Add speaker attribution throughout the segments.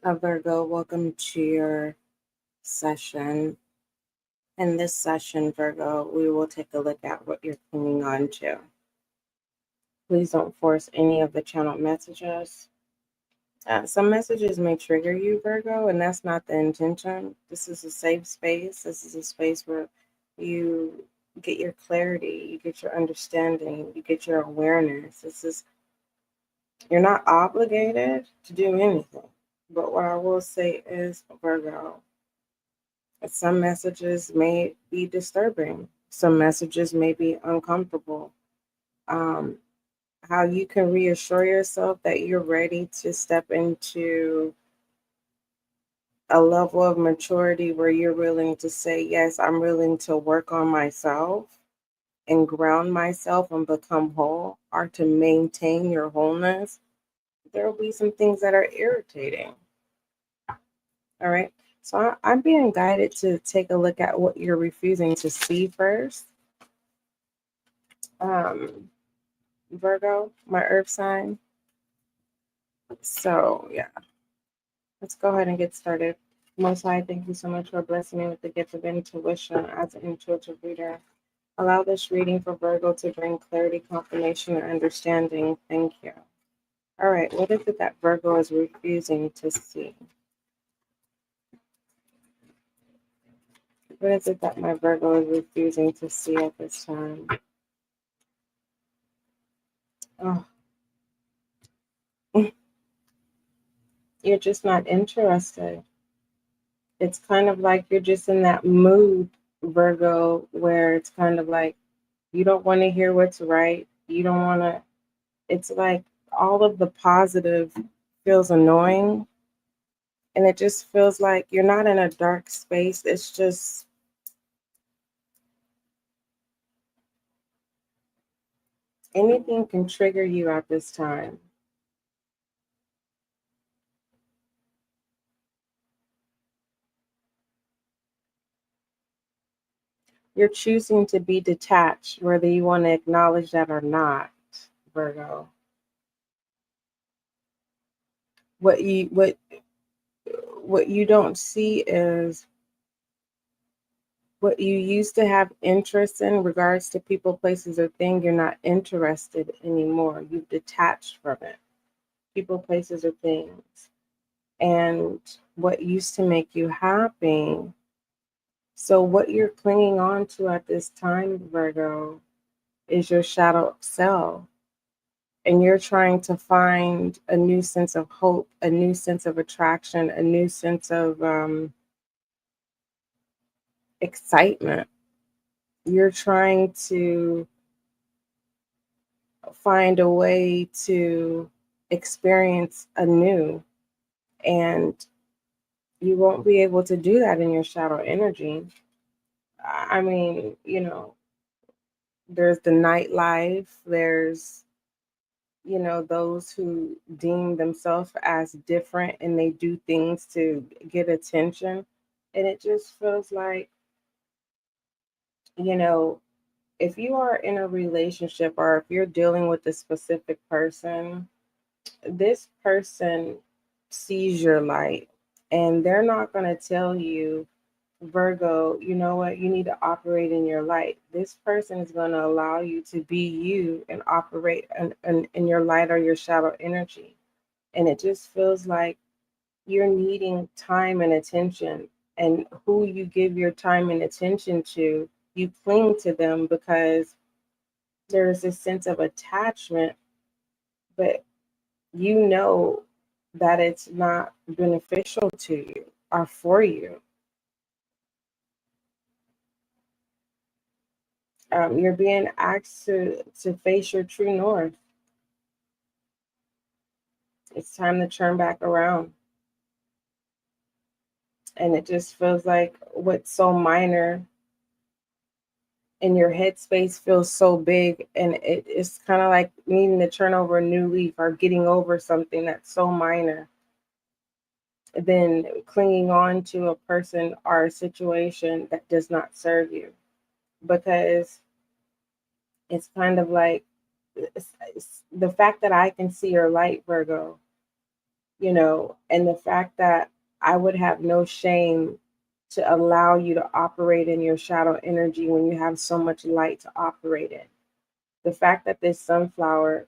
Speaker 1: Virgo, welcome to your session. In this session, Virgo, we will take a look at what you're clinging on to. Please don't force any of the channel messages. Some messages may trigger you, Virgo, and that's not the intention. This is a safe space. This is a space where you get your clarity, you get your understanding, you get your awareness. You're not obligated to do anything. But what I will say is, Virgo, some messages may be disturbing. Some messages may be uncomfortable. Um, how you can reassure yourself that you're ready to step into a level of maturity where you're willing to say, yes, I'm willing to work on myself and ground myself and become whole, or to maintain your wholeness. There will be some things that are irritating. All right. So I'm being guided to take a look at what you're refusing to see first. Virgo, my earth sign. So yeah, let's go ahead and get started. Most High, thank you so much for blessing me with the gift of intuition as an intuitive reader. Allow this reading for Virgo to bring clarity, confirmation, and understanding. Thank you. All right, what is it that Virgo is refusing to see? What is it that my Virgo is refusing to see at this time? Oh, you're just not interested. It's kind of like you're just in that mood, Virgo, where it's kind of like you don't want to hear what's right. You don't want to, it's like all of the positive feels annoying. And it just feels like you're not in a dark space. It's just, anything can trigger you at this time. You're choosing to be detached, whether you want to acknowledge that or not, Virgo. What you don't see is what you used to have interest in regards to people, places, or thing. You're not interested anymore. You've detached from it. People, places, or things. And what used to make you happy. So what you're clinging on to at this time, Virgo, is your shadow self. And you're trying to find a new sense of hope, a new sense of attraction, a new sense of excitement. You're trying to find a way to experience anew. And you won't be able to do that in your shadow energy. I mean, there's the nightlife, there's, those who deem themselves as different and they do things to get attention. And it just feels like, if you are in a relationship or if you're dealing with a specific person, this person sees your light and they're not going to tell you, Virgo, you know what, you need to operate in your light. This person is going to allow you to be you and operate in your light or your shadow energy. And it just feels like you're needing time and attention. And who you give your time and attention to, you cling to them because there's a sense of attachment, but you know that it's not beneficial to you or for you. You're being asked to face your true north. It's time to turn back around. And it just feels like what's so minor in your headspace feels so big. And it's kind of like needing to turn over a new leaf or getting over something that's so minor than clinging on to a person or a situation that does not serve you. Because it's kind of like it's the fact that I can see your light, Virgo, and the fact that I would have no shame to allow you to operate in your shadow energy when you have so much light to operate in. The fact that this sunflowers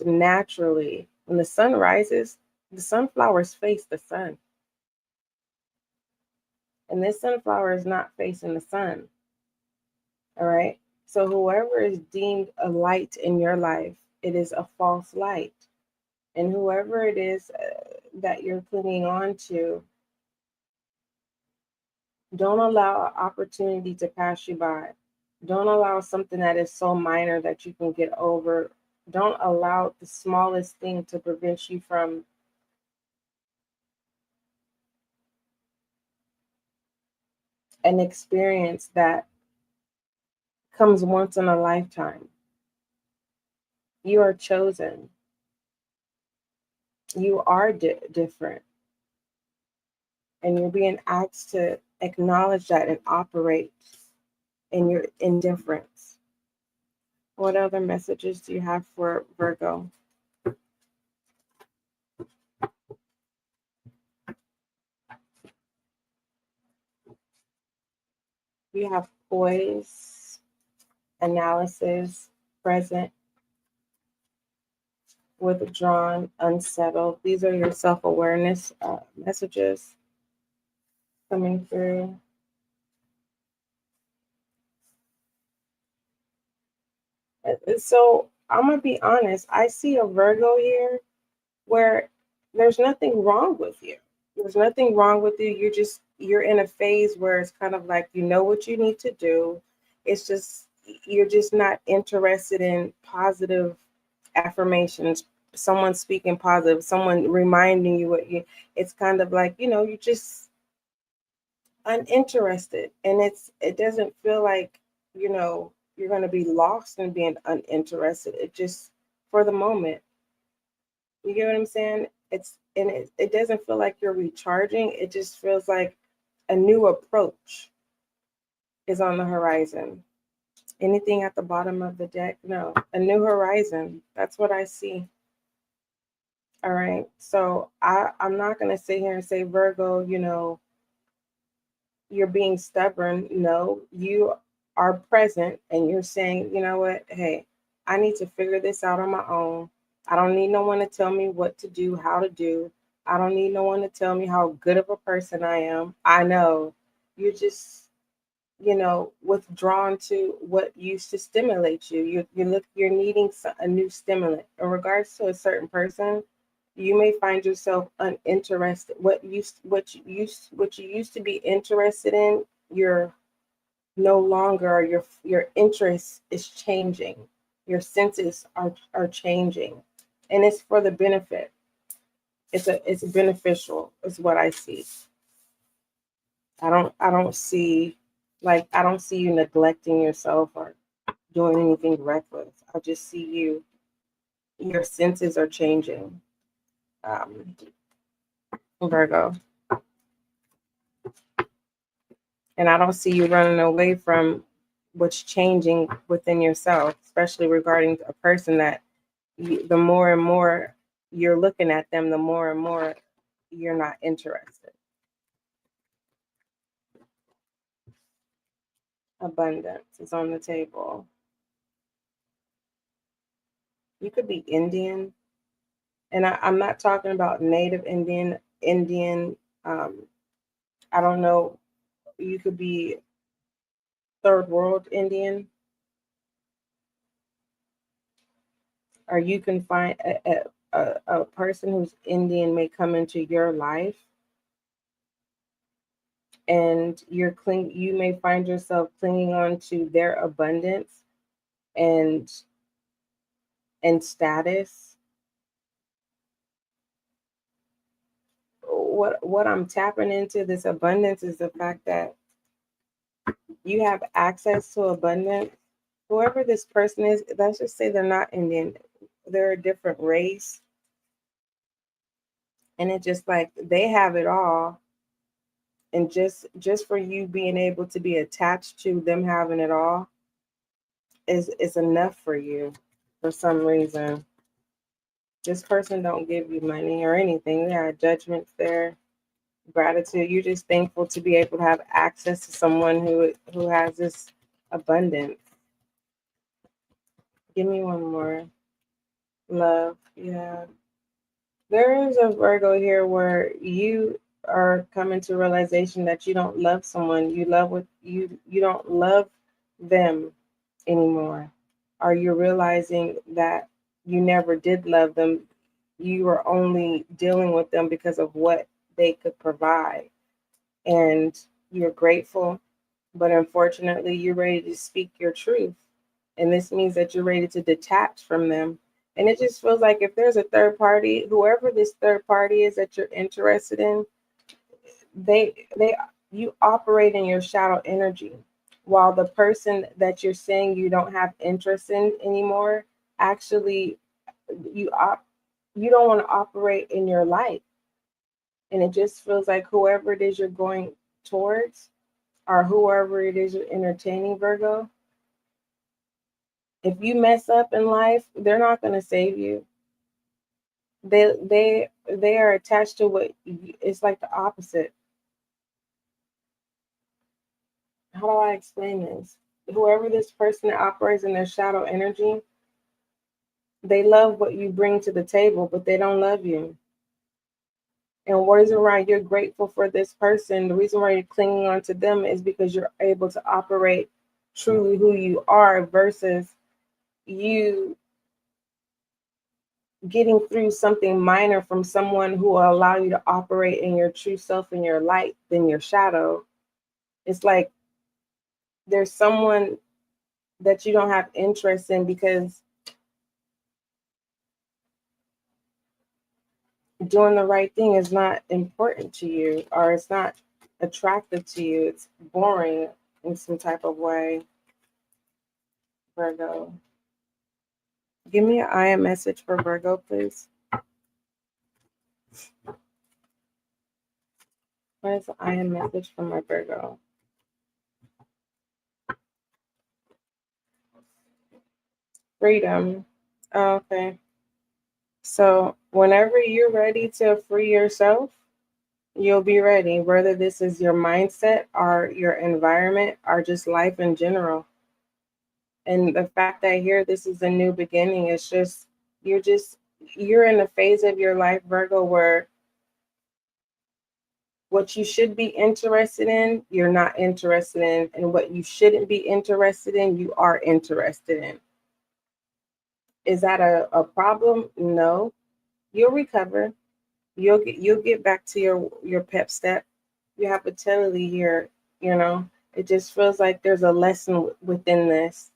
Speaker 1: naturally, when the sun rises, the sunflowers face the sun. And this sunflower is not facing the sun. All right. So whoever is deemed a light in your life, it is a false light. And whoever it is that you're clinging on to, don't allow an opportunity to pass you by. Don't allow something that is so minor that you can get over. Don't allow the smallest thing to prevent you from an experience that comes once in a lifetime. You are chosen. You are different. And you're being asked to acknowledge that and operate in your indifference. What other messages do you have for Virgo? You have poise, analysis, present, withdrawn, unsettled. These are your self-awareness messages coming through. So I'm going to be honest. I see a Virgo here where there's nothing wrong with you. There's nothing wrong with you. You're in a phase where it's kind of like, you know what you need to do. It's just, you're just not interested in positive affirmations, someone speaking positive, someone reminding you it's kind of like, you're just uninterested. And it doesn't feel like, you're going to be lost in being uninterested. It just, for the moment, you get what I'm saying? It doesn't feel like you're recharging. It just feels like a new approach is on the horizon. Anything at the bottom of the deck? No, a new horizon. That's what I see. All right. So I'm not going to sit here and say, Virgo, you're being stubborn. No, you are present and you're saying, you know what? Hey, I need to figure this out on my own. I don't need no one to tell me what to do, how to do. I don't need no one to tell me how good of a person I am. I know. You're just, withdrawn to what used to stimulate you. You're needing a new stimulant. In regards to a certain person, you may find yourself uninterested. What you used to be interested in, you're no longer. Your interest is changing. Your senses are changing, and it's for the benefit. It's beneficial, is what I see. I don't see you neglecting yourself or doing anything reckless. I just see your senses are changing. Virgo. And I don't see you running away from what's changing within yourself, especially regarding a person that the more and more you're looking at them, the more and more you're not interested. Abundance is on the table. You could be Indian. And I'm not talking about native Indian. I don't know. You could be third world Indian. Or you can find a person who's Indian may come into your life, and you may find yourself clinging on to their abundance and status. What I'm tapping into this abundance is the fact that you have access to abundance. Whoever this person is, let's just say they're not Indian, they're a different race. And it's just like they have it all. And just for you being able to be attached to them having it all is enough for you for some reason. This person don't give you money or anything. There are judgments there. Gratitude. You're just thankful to be able to have access to someone who has this abundance. Give me one more. Love. Yeah. There is a Virgo here where you are coming to realization that you don't love someone. You don't love them anymore. Are you realizing that you never did love them? You were only dealing with them because of what they could provide. And you're grateful, but unfortunately, you're ready to speak your truth. And this means that you're ready to detach from them. And it just feels like if there's a third party, whoever this third party is that you're interested in, they you operate in your shadow energy, while the person that you're saying you don't have interest in anymore, actually you don't want to operate in your light. And it just feels like whoever it is you're going towards, or whoever it is you're entertaining, Virgo, if you mess up in life, they're not going to save you. They are attached to it's like the opposite. How do I explain this? Whoever this person operates in their shadow energy, they love what you bring to the table, but they don't love you. And the reason why you're grateful for this person, the reason why you're clinging on to them is because you're able to operate truly who you are versus you getting through something minor from someone who will allow you to operate in your true self and your light than your shadow. It's like there's someone that you don't have interest in because doing the right thing is not important to you, or it's not attractive to you. It's boring in some type of way. Virgo. Give me an I am message for Virgo, please. What is the I am message for my Virgo? Freedom. Oh, okay. So whenever you're ready to free yourself, you'll be ready, whether this is your mindset or your environment or just life in general. And the fact that here this is a new beginning, it's you're in a phase of your life, Virgo, where what you should be interested in, you're not interested in, and what you shouldn't be interested in, you are interested in. Is that a problem? No. You'll recover. You'll get back to your pep step. You have fertility here, you know. It just feels like there's a lesson within this.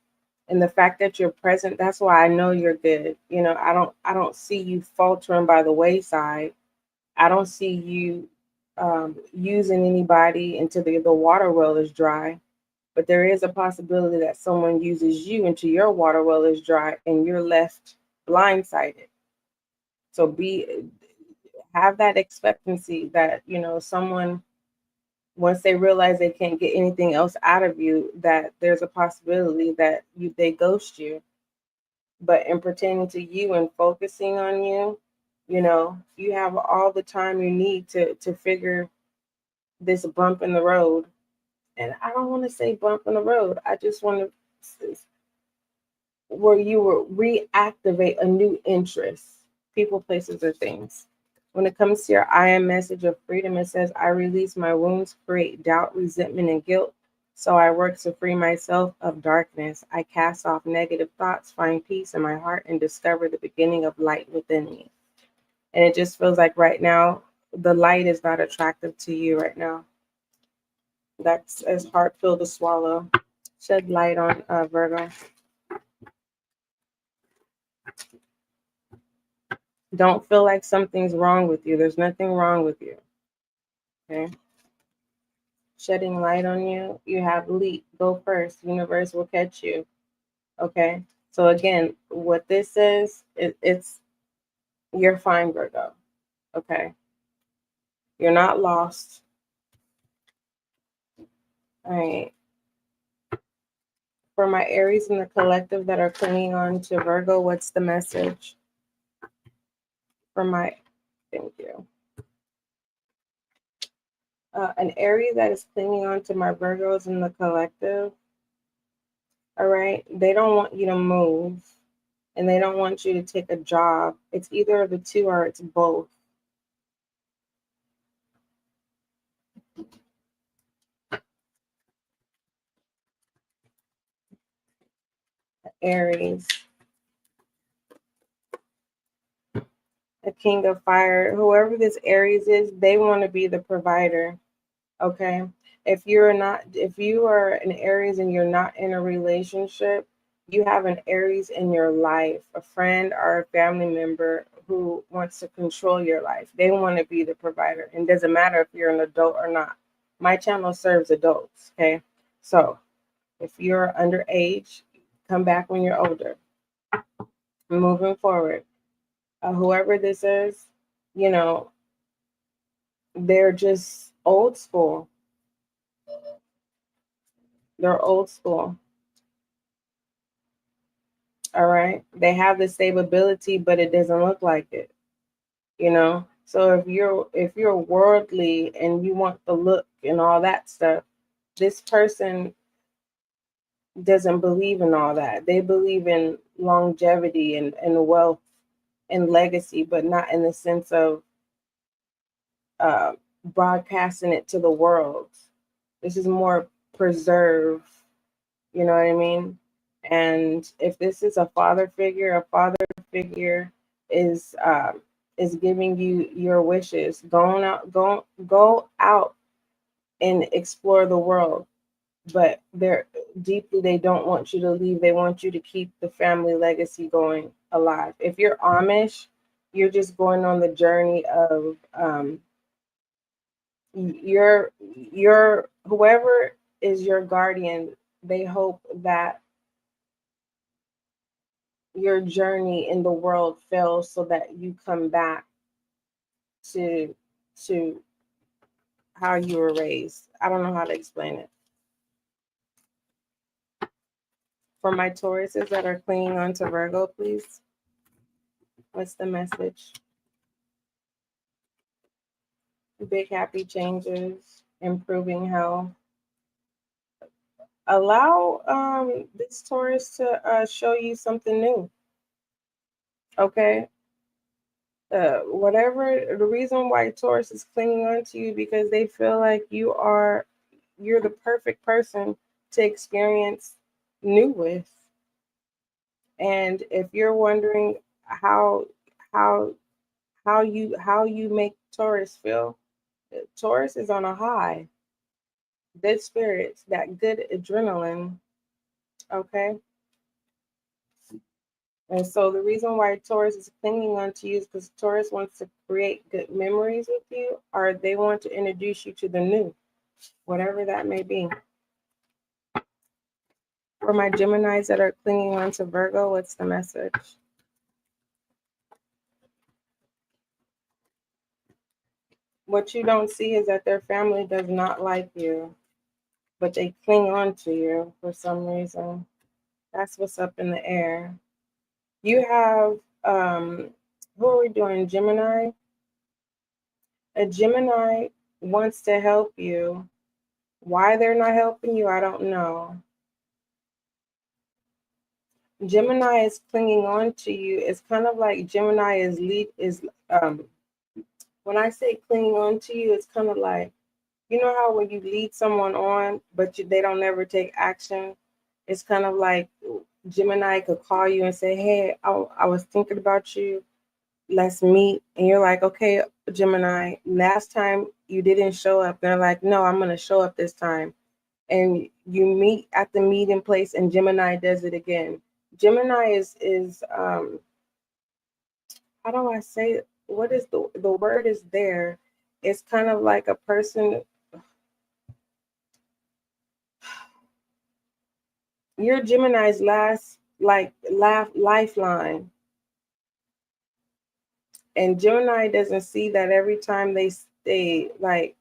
Speaker 1: And the fact that you're present, that's why I know you're good. You know, I don't see you faltering by the wayside. I don't see you using anybody until the water well is dry. But there is a possibility that someone uses you until your water well is dry and you're left blindsided. So have that expectancy that, you know, someone, once they realize they can't get anything else out of you, that there's a possibility that they ghost you. But in pertaining to you and focusing on you, you know, you have all the time you need to figure this bump in the road. And I don't want to say bump in the road. I just want to where you will reactivate a new interest, people, places, or things. When it comes to your I am message of freedom, it says, I release my wounds, create doubt, resentment, and guilt. So I work to free myself of darkness. I cast off negative thoughts, find peace in my heart, and discover the beginning of light within me. And it just feels like right now, the light is not attractive to you right now. That's as hard pill to swallow. Shed light on Virgo. Don't feel like something's wrong with you. There's nothing wrong with you. Okay. Shedding light on you. You have leap. Go first. Universe will catch you. Okay. So again, what this is, it's you're fine, Virgo. Okay. You're not lost. All right. For my Aries in the collective that are clinging on to Virgo, what's the message? Thank you. An Aries that is clinging on to my Virgos in the collective. All right. They don't want you to move and they don't want you to take a job. It's either the two or it's both. Aries. A king of fire. Whoever this Aries is, they want to be the provider. Okay. If you are an Aries and you're not in a relationship, you have an Aries in your life, a friend or a family member who wants to control your life. They want to be the provider. And it doesn't matter if you're an adult or not. My channel serves adults. Okay. So if you're underage, come back when you're older. Moving forward. Whoever this is, you know, they're just old school. They're old school. All right. They have the stability, but it doesn't look like it, you know? So if you're worldly and you want the look and all that stuff, this person doesn't believe in all that. They believe in longevity and wealth and legacy, but not in the sense of broadcasting it to the world. This is more preserve, you know what I mean? And if this is a father figure is giving you your wishes. Go out and explore the world. But they don't want you to leave. They want you to keep the family legacy going alive. If you're Amish, you're just going on the journey of your whoever is your guardian, they hope that your journey in the world fails so that you come back to how you were raised. I don't know how to explain it. For my Tauruses that are clinging on to Virgo, please. What's the message? Big happy changes, improving health. Allow this Taurus to show you something new. Okay. Whatever the reason why Taurus is clinging on to you, because they feel like you're the perfect person to experience new with. And if you're wondering how how you make Taurus feel, Taurus is on a high. Good spirits, that good adrenaline. Okay. And so the reason why Taurus is clinging on to you is because Taurus wants to create good memories with you, or they want to introduce you to the new, whatever that may be. For my Geminis that are clinging on to Virgo, what's the message? What you don't see is that their family does not like you, but they cling on to you for some reason. That's what's up in the air. You have, who are we doing? Gemini? A Gemini wants to help you. Why they're not helping you, I don't know. Gemini is clinging on to you. It's kind of like Gemini when I say clinging on to you, it's kind of like, you know how when you lead someone on, but they don't never take action? It's kind of like Gemini could call you and say, hey, I was thinking about you. Let's meet. And you're like, okay, Gemini, last time you didn't show up. They're like, no, I'm going to show up this time. And you meet at the meeting place and Gemini does it again. Gemini is how do I say it? What is the word is there? It's kind of like a person. You're Gemini's lifeline. And Gemini doesn't see that every time they like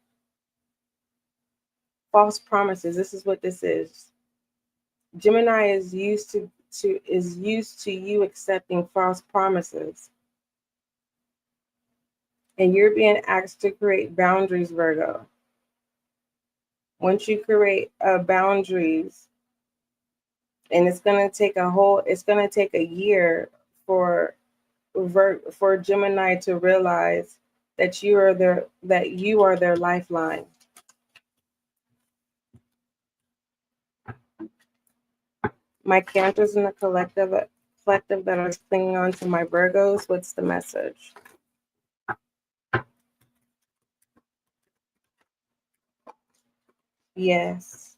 Speaker 1: false promises. This is what this is. Gemini is used to you accepting false promises. And you're being asked to create boundaries, Virgo. Once you create boundaries, and it's going to take a year for Gemini to realize that you are their lifeline. My Cancers in the collective that are clinging on to my Virgos, what's the message? Yes.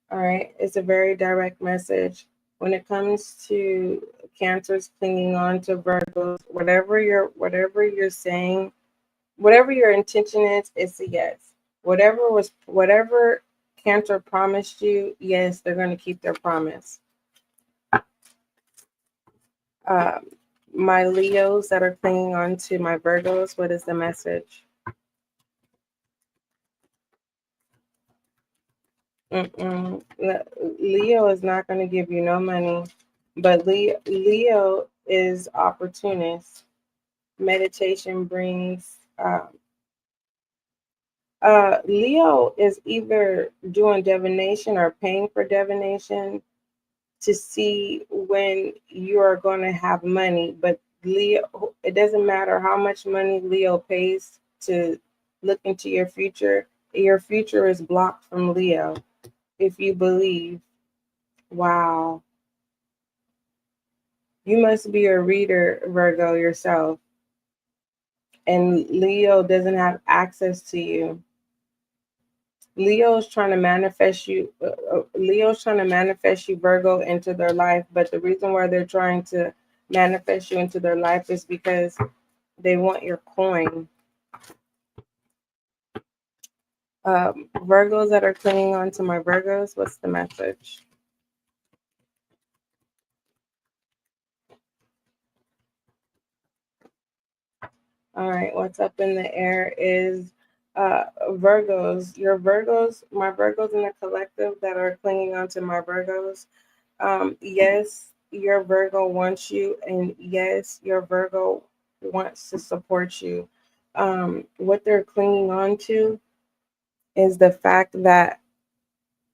Speaker 1: All right. It's a very direct message. When it comes to Cancers clinging on to Virgos, whatever you're saying, whatever your intention is, it's a yes. Whatever Cancer promised you, yes, they're going to keep their promise. My Leos that are clinging on to my Virgos, what is the message? Leo is not going to give you no money, but Leo is opportunist. Meditation brings. Leo is either doing divination or paying for divination to see when you are going to have money. But Leo, it doesn't matter how much money Leo pays to look into your future. Your future is blocked from Leo if you believe. Wow. You must be a reader, Virgo, yourself. And Leo doesn't have access to you. Leo's trying to manifest you. Virgo, into their life. But the reason why they're trying to manifest you into their life is because they want your coin. Virgos that are clinging on to my Virgos, what's the message? All right, what's up in the air is Virgos. My Virgos in the collective that are clinging on to my Virgos. Yes, your Virgo wants you, and yes, your Virgo wants to support you. What they're clinging on to is the fact that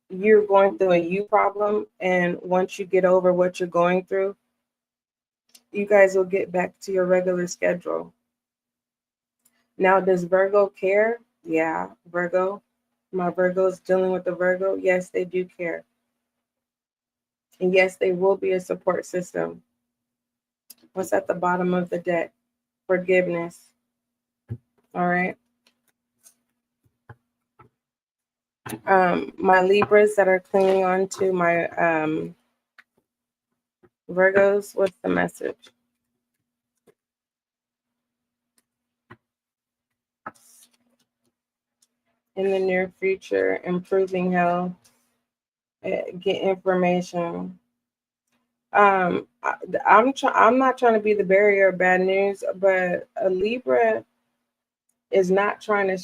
Speaker 1: you're going through a you problem, and once you get over what you're going through, you guys will get back to your regular schedule. Now, does Virgo care? Yeah, Virgo. My Virgo is dealing with the Virgo. Yes, they do care. And yes, they will be a support system. What's at the bottom of the deck? Forgiveness. All right. My Libras that are clinging on to my Virgos, what's the message? In the near future, improving health, get information. I'm not trying to be the bearer of bad news, but a Libra is not trying to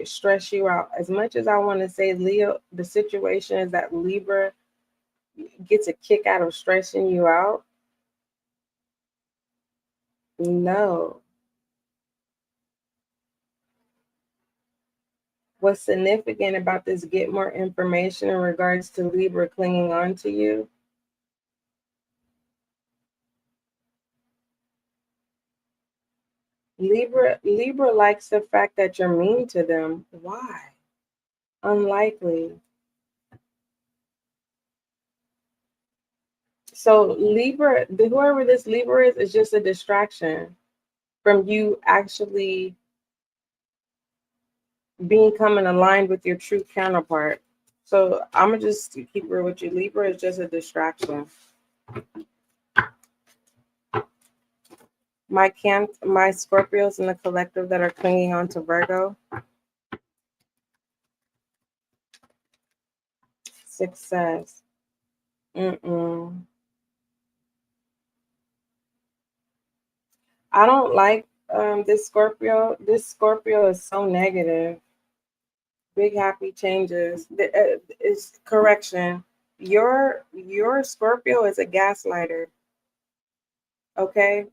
Speaker 1: stress you out. As much as I want to say Leo, the situation is that Libra gets a kick out of stressing you out. No. What's significant about this get more information in regards to Libra clinging on to you? Libra likes the fact that you're mean to them. Why? Unlikely. So Libra, whoever this Libra is just a distraction from you actually becoming aligned with your true counterpart. So I'm gonna just keep real with you. Libra is just a distraction. My Scorpios in the collective that are clinging on to Virgo. Success. I don't like this Scorpio. This Scorpio is so negative. Big happy changes. It's correction. Your Scorpio is a gaslighter. Okay.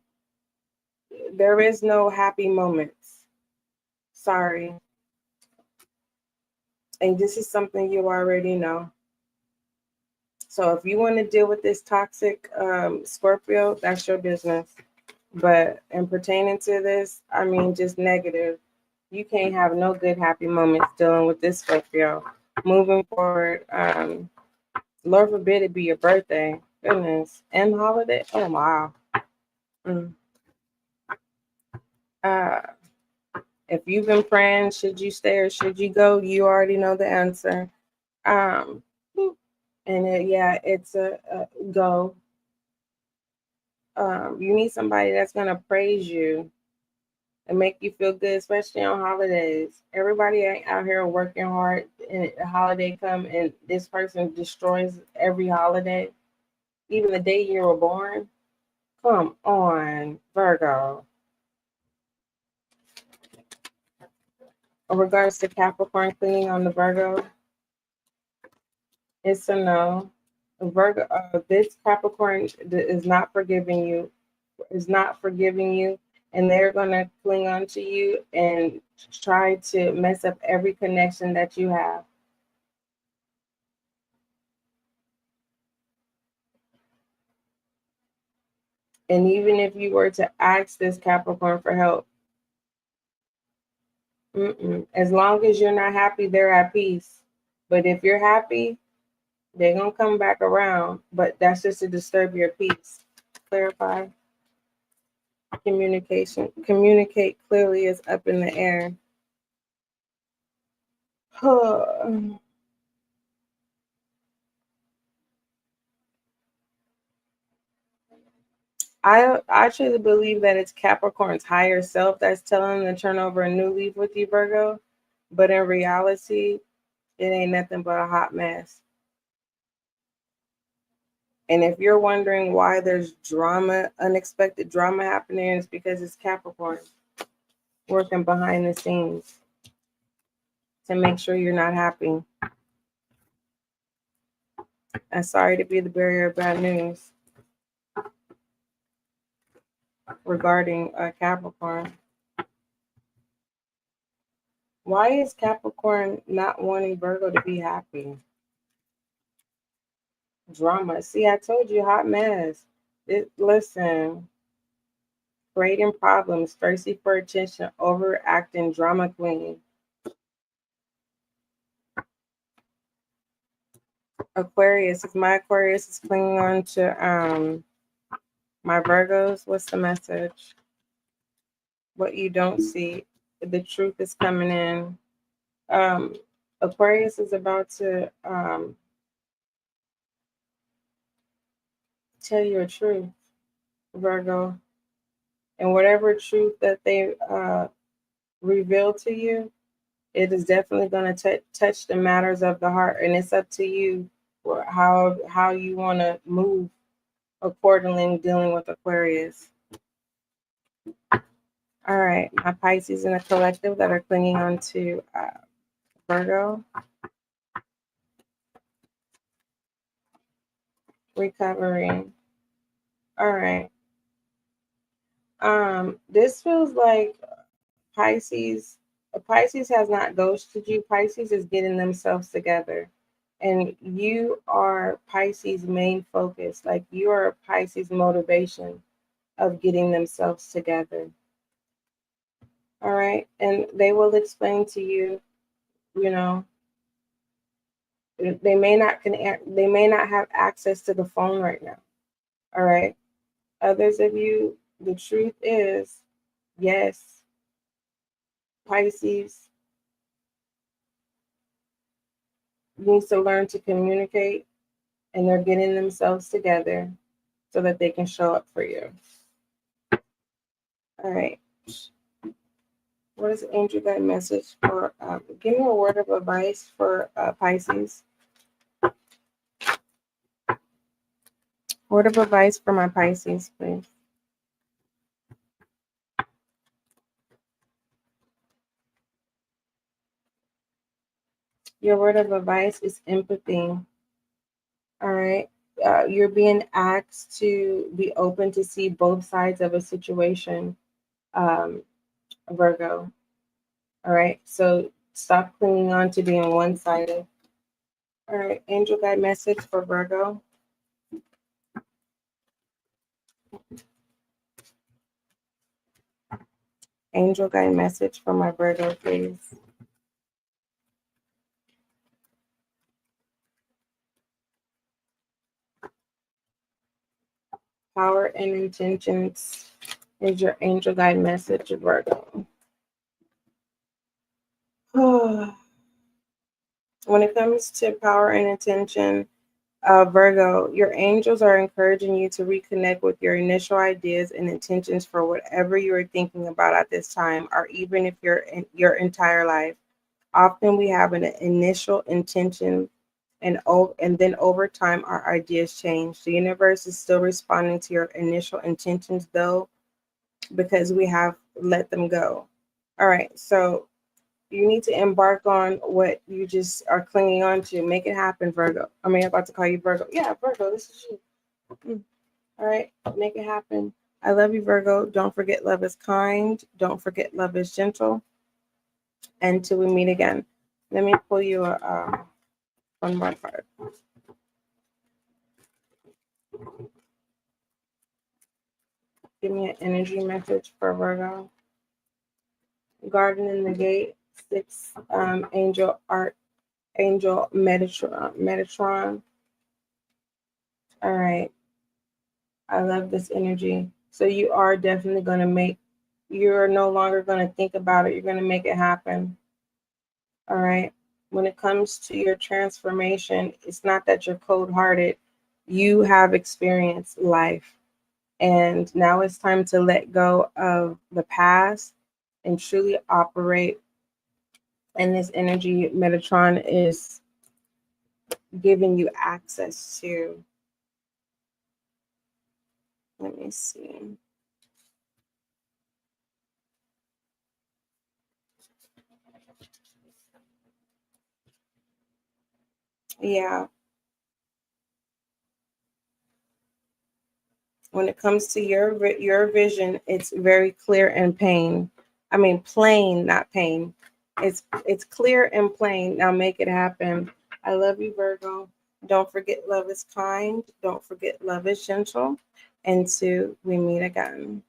Speaker 1: there is no happy moments. Sorry. And this is something you already know. So if you want to deal with this toxic Scorpio, that's your business. But in pertaining to this, I mean, just negative. You can't have no good happy moments dealing with this Scorpio. Moving forward, Lord forbid it be your birthday. Goodness. And holiday. Oh, wow. Mm. Uh, if you've been praying, should you stay or should you go? You already know the answer. Um, it's a go. You need somebody that's going to praise you and make you feel good, especially on holidays. Everybody ain't out here working hard and a holiday come and this person destroys every holiday, even the day you were born. Come on, Virgo. In regards to Capricorn cleaning on the Virgo, it's a no. Virgo, this Capricorn is not forgiving you, and they're gonna cling on to you and try to mess up every connection that you have. And even if you were to ask this Capricorn for help, as long as you're not happy, they're at peace. But if you're happy, they're gonna come back around. But that's just to disturb your peace. Clarify. Communication. Communicate clearly is up in the air. I truly believe that it's Capricorn's higher self that's telling them to turn over a new leaf with you, Virgo. But in reality, it ain't nothing but a hot mess. And if you're wondering why there's drama, unexpected drama happening, it's because it's Capricorn working behind the scenes to make sure you're not happy. I'm sorry to be the bearer of bad news regarding Capricorn. Why is Capricorn not wanting Virgo to be happy? Drama. See, I told you, hot mess. Listen, creating problems, thirsty for attention, overacting, drama queen. Aquarius. If my Aquarius is clinging on to my Virgos, what's the message? What you don't see, the truth is coming in. Aquarius is about to tell you a truth, Virgo. And whatever truth that they reveal to you, it is definitely going to touch the matters of the heart. And it's up to you how you want to move accordingly in dealing with Aquarius. All right, my Pisces in the collective that are clinging on to Virgo. Recovering. All right. This feels like Pisces has not ghosted you. Pisces is getting themselves together. And you are Pisces' main focus. Like you are Pisces' motivation of getting themselves together. All right. And they will explain to you, you know, they may not have access to the phone right now. All right. Others of you, the truth is, yes, Pisces needs to learn to communicate, and they're getting themselves together so that they can show up for you. All right. What is the angel guide message for? Give me a word of advice for Pisces. Word of advice for my Pisces, please. Your word of advice is empathy. All right. You're being asked to be open to see both sides of a situation. Virgo. All right. So stop clinging on to being one-sided. All right. Angel guide message for Virgo. Angel guide message for my Virgo, please. Power and intentions is your angel guide message, Virgo. When it comes to power and intention, Virgo, your angels are encouraging you to reconnect with your initial ideas and intentions for whatever you are thinking about at this time, or even if you're in your entire life. Often we have an initial intention, and then over time our ideas change. The universe is still responding to your initial intentions, though, because we have let them go. All right, so you need to embark on what you just are clinging on to. Make it happen, Virgo. I'm about to call you Virgo. Yeah, Virgo, this is you. All right, make it happen. I love you, Virgo. Don't forget love is kind. Don't forget love is gentle. Until we meet again. Let me pull you one more card. Give me an energy message for Virgo. Garden in the Gate, 6, Angel Metatron. All right. I love this energy. So you are definitely you're no longer going to think about it. You're going to make it happen. All right. When it comes to your transformation, it's not that you're cold-hearted. You have experienced life. And now it's time to let go of the past and truly operate. And this energy, Metatron, is giving you access to. Let me see. Yeah. When it comes to your vision, it's very clear and plain. I mean, plain, not pain. It's clear and plain. Now make it happen. I love you, Virgo. Don't forget love is kind. Don't forget love is gentle. And 2, we meet again.